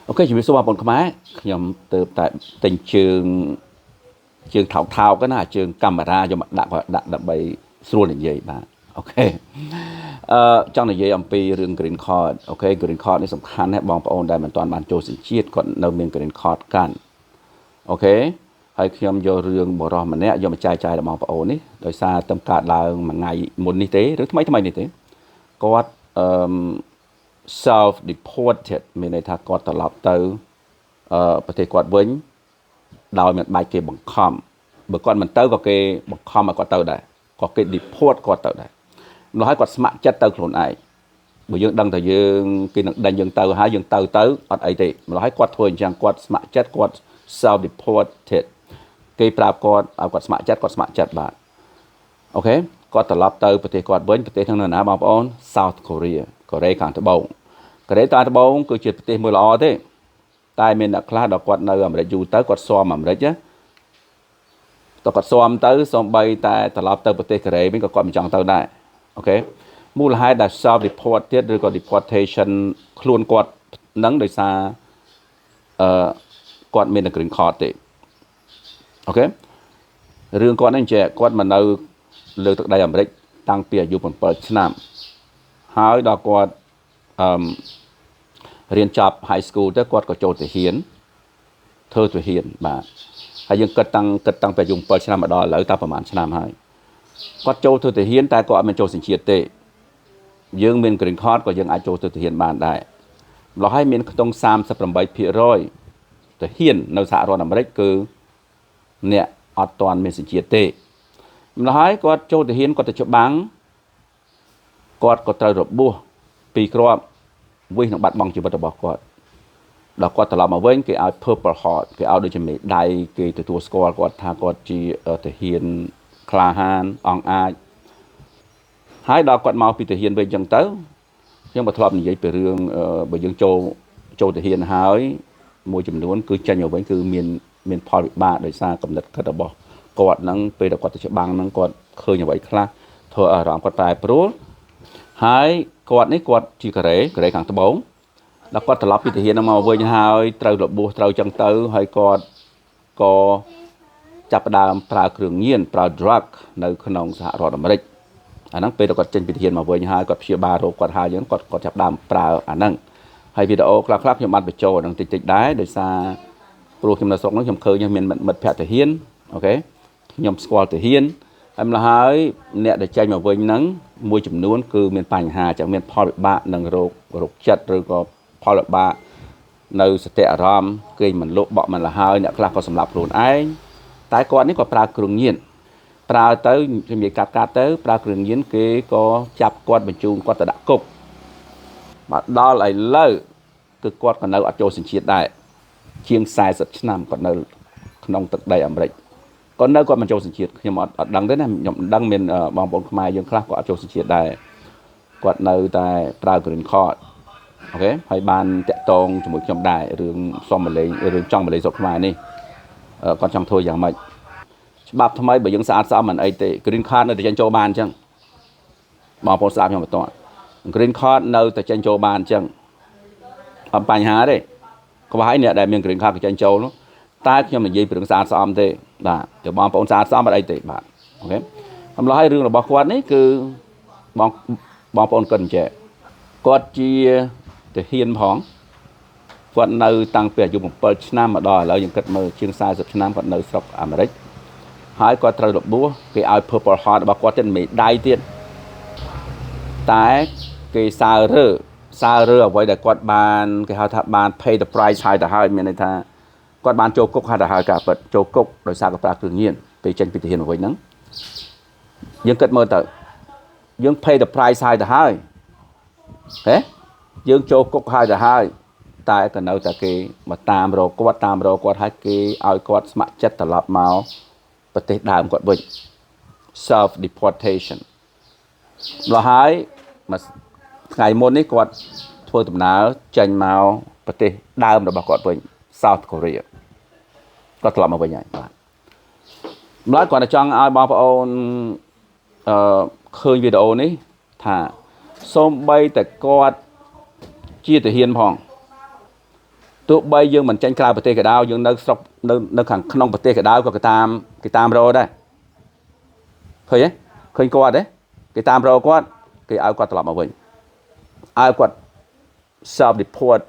ok chỉ biết số បងខ្មែរខ្ញុំទៅតែទិញជើងថោកcáiណាជើងកាមេរ៉ាយកមកដាក់ដើម្បីស្រួលនិយាយបាទអូខេចង់និយាយអំពីរឿង green card អូខេ green card នេះសំខាន់ណាស់បងប្អូនដែលមិនទាន់បានចូលសញ្ជាតិគាត់នៅមាន green card កាន់អូខេហើយខ្ញុំយករឿងបរិះម្នាក់យកមកចែកចាយដល់បងប្អូននេះដោយសារតំកើតឡើងមួយថ្ងៃមុននេះទេឬថ្មីនេះទេគាត់self deported មានន័យថាគាត់ត្រឡប់ទៅប្រទេសគាត់វិញដោយមិនបាច់គេបង្ខំបើគាត់មិនទៅក៏គេបង្ខំឲ្យគាត់ទៅដែរក៏គេ deport គាត់ទៅដែរម្ល៉េះហើយគាត់ស្ម័គ្រចិត្តទៅខ្លួនឯងបើយើងដឹងថាយើងគេនឹងដេញយើងទៅហើយយើងទៅអត់អីទេម្ល៉េះហើយគាត់ធ្វើអញ្ចឹងគាត់ស្ម័គ្រចិត្តគាត់ self deported គេប្រាប់គាត់ឲ្យគាត់ស្ម័គ្រចិត្តបាទអូខេគាត់ត្រឡប់ទៅប្រទេសគាត់វិញប្រទេសហ្នឹងនៅណាបងប្អូន South Korea កូរ៉េខាងត្បូងគឺជាប្រទេសមួយល្អទេតែមានអ្នកខ្លះដល់គាត់នៅអាមេរិកយូរទៅគាត់ស៊ាំអាមេរិកណាតើគាត់ស៊ាំទៅសំបីតែត្រឡប់ទៅប្រទេសកូរ៉េវិញក៏គាត់មិនចង់ទៅដែរអូខេមូលហេតុដែល self report ទៀតឬក៏ deportation ខ្លួនគាត់នឹងដោយសារគាត់មាន green card ទេអូខេរឿងគាត់ហ្នឹងចេះគាត់មកនៅលើទឹកដីអាមេរិកតាំងពីអាយុ7ឆ្នាំហើយដល់គាត់រៀនចប់ high school ទៅគាត់ក៏ចូលទៅហ៊ានធ្វើទៅហ៊ានបាទហើយយើងគិតតាំងពីអាយុ7ឆ្នាំមកដល់ឥឡូវតាប្រហែលឆ្នាំហើយគាត់ចូលធ្វើទៅហ៊ានតែគាត់អត់មានចូលសញ្ជាតិទេយើងមាន green card ក៏យើងអាចចូលទៅហ៊ានបានដែរម្ល៉េះហើយមានខ្ទង់ 38% ទៅហ៊ាននៅសហរដ្ឋអាមេរិកគឺអ្នកអត់ទាន់មានសញ្ជាតិទេម្ល៉េះហើយគាត់ចូលទៅហ៊ានគាត់ទៅច្បាំងគាត់ក៏ត្រូវរបួសពីរគ្រាប់វិសនឹងបាត់បង់ជីវិតរបស់គាត់ដល់គាត់ត្រឡប់មកវិញគេឲ្យ Purple Heart គេឲ្យដូចជាមេដៃគេទទួលស្គាល់គាត់ថាគាត់ជាទាហានក្លាហានអង្អាចហើយដល់គាត់មកពីទាហានវិញអញ្ចឹងទៅខ្ញុំក៏ធ្លាប់និយាយពីរឿងបើយើងចូលទាហានហើយមួយចំនួនគឺចេញមកវិញគឺមានផលវិបាកដោយសារកំណត់គិតរបស់គាត់ហ្នឹងពេលដែលគាត់ទៅច្បាំងហ្នឹងគាត់ឃើញអ្វីខ្លះធ្វើអារម្មណ៍គាត់ប្រែប្រួលហើយគាត់នេះគាត់ជាកូរ៉េខាងត្បូងដល់គាត់ត្រឡប់ពីទាហានមកវិញហើយត្រូវរបួសត្រូវចឹងទៅហើយគាត់ក៏ចាប់ផ្ដើមប្រើគ្រឿងញៀនប្រើ drug នៅក្នុងសហរដ្ឋអាមេរិកអាហ្នឹងពេលគាត់ចេញពីទាហានមកវិញហើយគាត់ព្យាបាលរោគគាត់ហើយហ្នឹងគាត់ចាប់ផ្ដើមប្រើអាហ្នឹងហើយវីដេអូខ្លះខ្ញុំបានបញ្ចូលហ្នឹងតិចដែរដោយសារព្រោះខ្ញុំនៅស្រុកហ្នឹងខ្ញុំឃើញមានមិត្តភ័ក្តិទាហានអូខេខ្ញុំស្គាល់ទាហានហើយម្ល៉េះហើយអ្នកដែលចេញមកវិញហ្នឹងមួយចំនួនគឺមានបញ្ហាចឹងមានផលវិបាកនឹងរោគចិត្តឬក៏ផលវិបាកនៅសតិអារម្មណ៍គេមិនលក់បក់មិនលហើយអ្នកខ្លះក៏សម្លាប់ខ្លួនឯងតែគាត់នេះក៏ប្រើគ្រឿងញៀនប្រើទៅជំនាញកាត់ទៅប្រើគ្រឿងញៀនគេក៏ចាប់គាត់បញ្ជូនគាត់ទៅដាក់គុកបាទដល់ឥឡូវគឺគាត់ក៏នៅអត់ចូលសញ្ជាតិដែរជាង40ឆ្នាំគាត់នៅក្នុងទឹកដីអាមេរិកគាត់នៅគាត់មិនចូលសញ្ជាតិខ្ញុំអត់ដឹងទេណាខ្ញុំដឹងមានបងប្អូនខ្មែរយើងខ្លះក៏អត់ចូលសញ្ជាតិដែរគាត់នៅតែប្រើ green card អូខេហើយបានតាក់ទងជាមួយខ្ញុំដែររឿងសុំមកលេងរឿងចង់មកលេងស្រុកខ្មែរនេះគាត់ចង់ធ្វើយ៉ាងម៉េចច្បាប់ថ្មីបើយើងស្អាតស្អំមិនអីទេ green card នៅតែចេញចូលបានអញ្ចឹងបងប្អូនស្ដាប់ខ្ញុំបន្ត green card នៅតែចេញចូលបានអញ្ចឹងអត់បញ្ហាទេក្បោះឲ្យអ្នកដែលមាន green card ចេញចូលនោះតែខ្ញុំនិយាយពីរឿងស្អាតស្អំទេបាទទៅបងប្អូនស្អាតស្អំអត់អីទេបាទអូខេអំឡោះឲ្យរឿងរបស់គាត់នេះគឺបងប្អូនគិតអញ្ចឹងគាត់ជាទាហានផងគាត់នៅតាំងពីអាយុ7ឆ្នាំមកដល់ឥឡូវយើងគិតមើលជាង40ឆ្នាំគាត់នៅស្រុកអាមេរិកហើយគាត់ត្រូវរបួសគេឲ្យ Purple Heart របស់គាត់ទៀតមេដៃទៀតតែគេសើរើអ្វីដែលគាត់បានគេហៅថាបាន pay the price ហើយទៅហើយមានន័យថាគាត់បានចូលគុកហើយទៅហើយការពិតចូលគុកដោយសារគាត់ប្រើគ្រឿងញៀនពេលចេញពីទាហានមកវិញហ្នឹងយើងគិតមើលទៅយើង pay the price ហើយទៅហើយហេយើងចូលគុកហើយទៅហើយតែក៏នៅតែគេមកតាមរកគាត់ហើយគេឲ្យគាត់ស្ម័គ្រចិត្តត្រឡប់មកប្រទេសដើមគាត់វិញ self deportation ម្ល៉េះហើយមួយថ្ងៃមុននេះគាត់ធ្វើដំណើរចេញមកប្រទេសដើមរបស់គាត់វិញ South Korea គាត់ត្រឡប់មកវិញហើយបាទម្ល៉េះគាត់ចង់ឲ្យបងប្អូនឃើញវីដេអូនេះថាសូម្បីតែគាត់ជាទាហានផង ទោះបីយើងមិនចាញ់ក្រៅប្រទេសក៏ដោយយើងនៅស្រុកនៅខាងក្នុងប្រទេសក៏ដោយក៏គេតាមរកដែរឃើញទេឃើញគាត់ទេគេតាមរកគាត់គេឲ្យគាត់ត្រឡប់មកវិញឲ្យគាត់ self report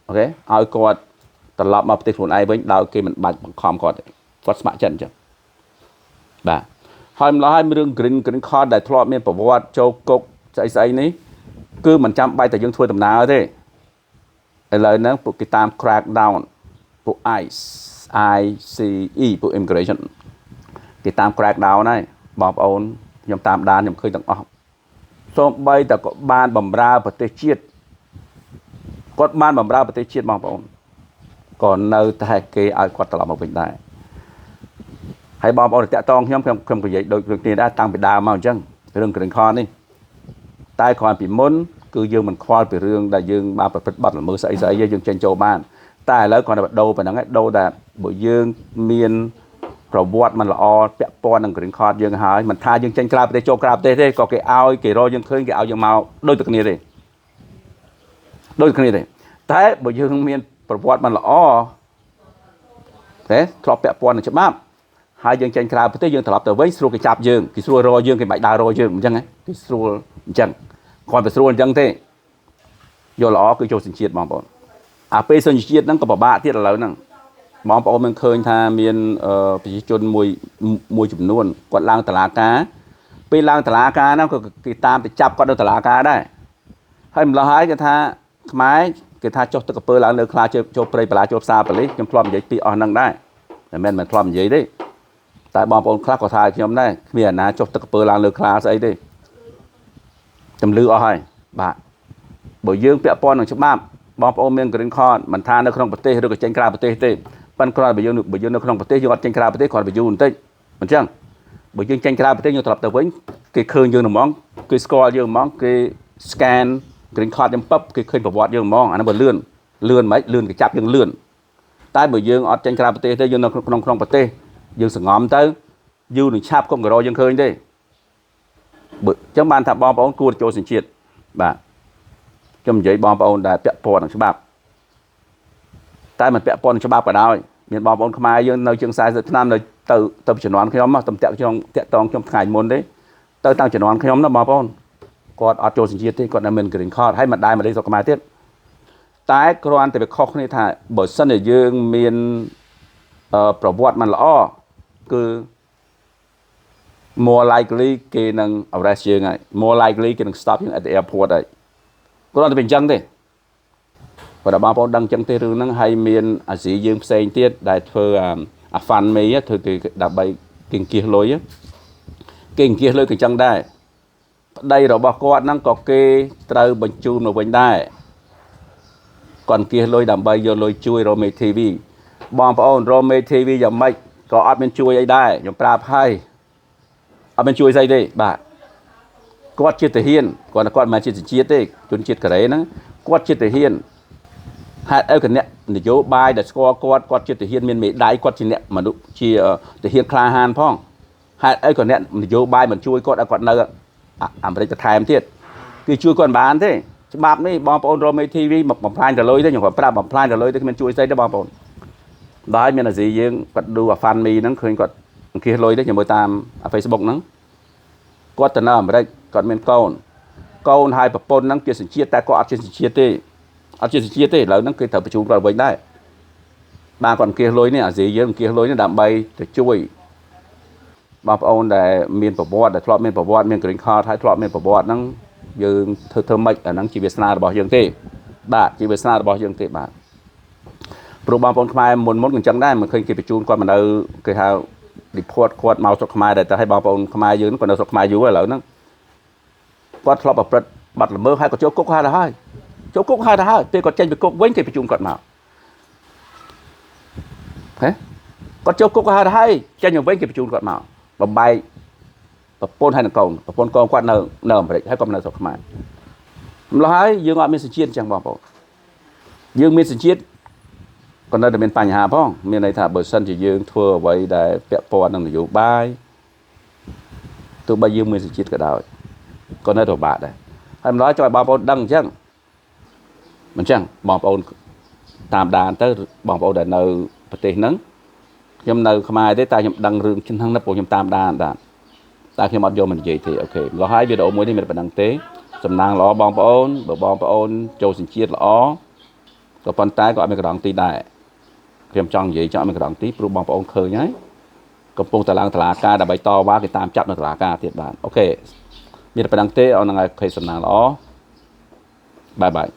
អូខេឲ្យគាត់ត្រឡប់មកប្រទេសខ្លួនឯងវិញដោយគេមិនបាច់បង្ខំគាត់គាត់ស្ម័គ្រចិត្តអញ្ចឹងបាទហើយម្ល៉េះហើយរឿង green card ដែលធ្លាប់មានប្រវត្តិចូលគុកស្អីនេះគឺមិនចាំបាច់តែយើងធ្វើដំណើរទេឥឡូវហ្នឹងពួកគេតាម crack down ពួក ICE ពួក immigration គេតាម crack down ហើយបងប្អូនខ្ញុំតាមដានខ្ញុំឃើញទាំងអស់សូម្បីតែក៏បានបំរើប្រទេសជាតិគាត់បានបំរើប្រទេសជាតិបងប្អូនក៏នៅតែគេឲ្យគាត់ត្រឡប់មកវិញដែរហើយបងប្អូនតាក់តងខ្ញុំនិយាយដូចគ្នាដែរតាំងពីដើមមកអញ្ចឹងរឿង green card នេះតែគ្រាន់ពីមុនគឺយើងមិនខ្វល់ពីរឿងដែលយើងបានប្រព្រឹត្តបទល្មើសស្អីយើងចេញចូលបានតែឥឡូវគ្រាន់តែដូរប៉ុណ្ណឹងឯងដូរតែបើយើងមានប្រវត្តិមិនល្អពាក់ព័ន្ធនឹង green card យើងហើយមិនថាយើងចេញក្រៅប្រទេសចូលក្រៅប្រទេសទេក៏គេឲ្យគេរកយើងឃើញគេឲ្យយើងមកដូចតែគ្នាទេតែបើយើងមានប្រវត្តិមិនល្អទេធ្លាប់ពាក់ព័ន្ធនឹងច្បាប់ហើយយើងចេញក្រៅប្រទេសយើងត្រឡប់ទៅវិញស្រួលគេចាប់យើងគេស្រួលរកយើងគេមិនបាច់ដើររកយើងអញ្ចឹងគេស្រួលអញ្ចឹងគាត់ទៅស្រួលអញ្ចឹងទេយកល្អគឺចូលសញ្ជាតិបងប្អូនអាពេលសញ្ជាតិហ្នឹងក៏ពិបាកទៀតឥឡូវហ្នឹងបងប្អូនមិនឃើញថាមានប្រជាជនមួយចំនួនគាត់ឡើងតុលាការពេលឡើងតុលាការហ្នឹងក៏គេតាមទៅចាប់គាត់នៅតុលាការដែរហើយម្ល៉េះហើយគេថាខ្មែរគេថាចុះទឹកកពើឡើងលើខ្លាចូលព្រៃបលាចូលផ្សារប៉ូលីសខ្ញុំធ្លាប់និយាយពីអស់ហ្នឹងដែរតែមិនធ្លាប់និយាយទេតែបងប្អូនខ្លះក៏ថាខ្ញុំដែរគ្មានអាណាចុះទឹកកពើឡើងលើខ្លាស្អីទេចំលឺអស់ហើយបាទបើយើងពាក់ព័ន្ធនឹងច្បាប់បងប្អូនមាន green card មិនថានៅក្នុងប្រទេសឬក៏ចេញក្រៅប្រទេសទេប៉ុន្តែគ្រាន់តែបើយើងនៅក្នុងប្រទេសយើងអត់ចេញក្រៅប្រទេសគ្រាន់តែយូរបន្តិចអញ្ចឹងបើយើងចេញក្រៅប្រទេសយើងត្រឡប់ទៅវិញគេឃើញយើងហ្មងគេស្គាល់យើងហ្មងគេ scan green card យើងប៉ັບគេឃើញប្រវត្តិយើងហ្មងអានោះបើលឿនមិនលឿនគេចាប់យើងលឿនតែបើយើងអត់ចេញក្រៅប្រទេសទេយើងនៅក្នុងប្រទេសយើងសង្ងំទៅយូរនឹងឆាប់ក៏រកយើងឃើញទេបើអញ្ចឹងបានថាបងប្អូនគួរចូលសញ្ជាតិបាទខ្ញុំនិយាយបងប្អូនដែលពាក់ព័ន្ធនឹងច្បាប់តែមិនពាក់ព័ន្ធនឹងច្បាប់ក៏ដោយមានបងប្អូនខ្មែរយើងនៅជាង40ឆ្នាំនៅទៅជំនាន់ខ្ញុំទៅតាក់តងខ្ញុំថ្ងៃមុនទេទៅតាំងជំនាន់ខ្ញុំណាបងប្អូនគាត់អត់ចូលសញ្ជាតិទេគាត់នៅមាន green card ហើយមិនដែរមកលេខស្រុកខ្មែរទៀតតែគ្រាន់តែវាខុសគ្នាថាបើសិនជាយើងមានប្រវត្តិមិនល្អគឺ more likely គេនឹង arrest យើងហើយ more likely គេនឹង stop យើង at the airport ហើយគ្រាន់តែเป็นអញ្ចឹងទេបើដល់បងប្អូនដឹងអញ្ចឹងទេរឿងហ្នឹងហើយមានអាស៊ីយើងផ្សេងទៀតដែលធ្វើអា fund me ធ្វើគេដើម្បីគេអង្គាសលុយគេអង្គាសលុយក៏អញ្ចឹងដែរប្តីរបស់គាត់ហ្នឹងក៏គេត្រូវបញ្ជូនមកវិញដែរគាត់អង្គាសលុយដើម្បីយកលុយជួយ Rome TV បងប្អូន Rome TV យ៉ាងម៉េចក៏អត់មានជួយអីដែរខ្ញុំប្រាប់ហើយអត់មានជួយស្អីទេបាទគាត់ជាទាហានគាត់មិនមែនជាជាតិទេជនជាតិកូរ៉េហ្នឹងគាត់ជាទាហានហេតុអីក៏អ្នកនយោបាយដែលស្គាល់គាត់ជាទាហានមានមេដៃគាត់ជាអ្នកមនុស្សជាទាហានក្លាហានផងហេតុអីក៏អ្នកនយោបាយមិនជួយគាត់ឲ្យគាត់នៅអាមេរិកទៅថែមទៀតគឺជួយគាត់មិនបានទេច្បាប់នេះបងប្អូនរកមេ TV មកបំផ្លាញទៅលុយទេខ្ញុំគាត់ប្រាប់បំផ្លាញទៅលុយទេគ្មានជួយស្អីទេបងប្អូនដល់មានអាស៊ីយើងគាត់ឌូអា Fund Me ហ្នឹងឃើញគាត់អង្គាសលុយទេខ្ញុំមើលតាម Facebook ហ្នឹងគាត់ទៅនៅអាមេរិកគាត់មានកូនហើយប្រពន្ធហ្នឹងជាសញ្ជាតិតែគាត់អត់ជាសញ្ជាតិទេឥឡូវហ្នឹងគេត្រូវបញ្ជូនគាត់វិញដែរបាទគាត់អង្គាសលុយនេះអាស៊ីយើងអង្គាសលុយនេះដើម្បីទៅជួយបងប្អូនដែលមានប្រវត្តិដែលធ្លាប់មានប្រវត្តិមាន green card ហើយធ្លាប់មានប្រវត្តិហ្នឹងយើងធ្វើម៉េចអាហ្នឹងជាវាសនារបស់យើងទេបាទជាវាសនារបស់យើងទេបាទព្រោះបងប្អូនខ្មែរមុនក៏អញ្ចឹងដែរមិនឃើញគេបញ្ជូនគាត់មកនៅគេហៅ report គាត់មកស្រុកខ្មែរដែរតែឲ្យបងប្អូនខ្មែរយើងគាត់នៅស្រុកខ្មែរយូរឥឡូវហ្នឹងគាត់ធ្លាប់ប្រព្រឹត្តបទល្មើសហើយក៏ចូលគុកហើយចូលគុកហើយពេលគាត់ចេញពីគុកវិញគេបញ្ជូនគាត់មកហេគាត់ចូលគុកហើយចេញមកវិញគេបញ្ជូនគាត់មកបំបែកប្រពន្ធហើយនឹងកូនគាត់នៅអាមេរិកហើយគាត់នៅស្រុកខ្មែរម្ល៉េះហើយយើងអត់មានសញ្ជាតិអញ្ចឹងបងប្អូនយើងមានសញ្ជាតិក៏នៅតែមានបញ្ហាផងមានន័យថាបើសិនជាយើងធ្វើអ្វីដែលពាក់ព័ន្ធនឹងនយោបាយទោះបីយើងមានសញ្ជាតិក៏ដោយក៏នៅតែពិបាកដែរហើយម្ល៉េះចុះឲ្យបងប្អូនដឹងអញ្ចឹងមិនអញ្ចឹងបងប្អូន តាមដានទៅបងប្អូនដែលនៅប្រទេសហ្នឹងខ្ញុំនៅខ្មែរទេតែខ្ញុំដឹងរឿងហ្នឹងណាព្រោះខ្ញុំតាមដានបាទតែខ្ញុំអត់យកមកនិយាយទេអូខេម្ល៉េះហើយវីដេអូមួយនេះមានប៉ុណ្្នឹងទេសំណាងល្អបងប្អូនបើបងប្អូនចូលសញ្ជាតិល្អក៏ប៉ុន្តែក៏អត់មានកណ្ដងទីដែរខ្ញុំចង់និយាយចង់មានកណ្ដងទីព្រោះបងប្អូនឃើញហើយកំពុងតែឡើងតុលាការដើម្បីតវ៉ាគេតាមចាប់នៅតុលាការទៀតបាទអូខេមានប៉ុណ្្នឹងទេអូនហ្នឹងហើយអូខេសំណាងល្អបាយបាយ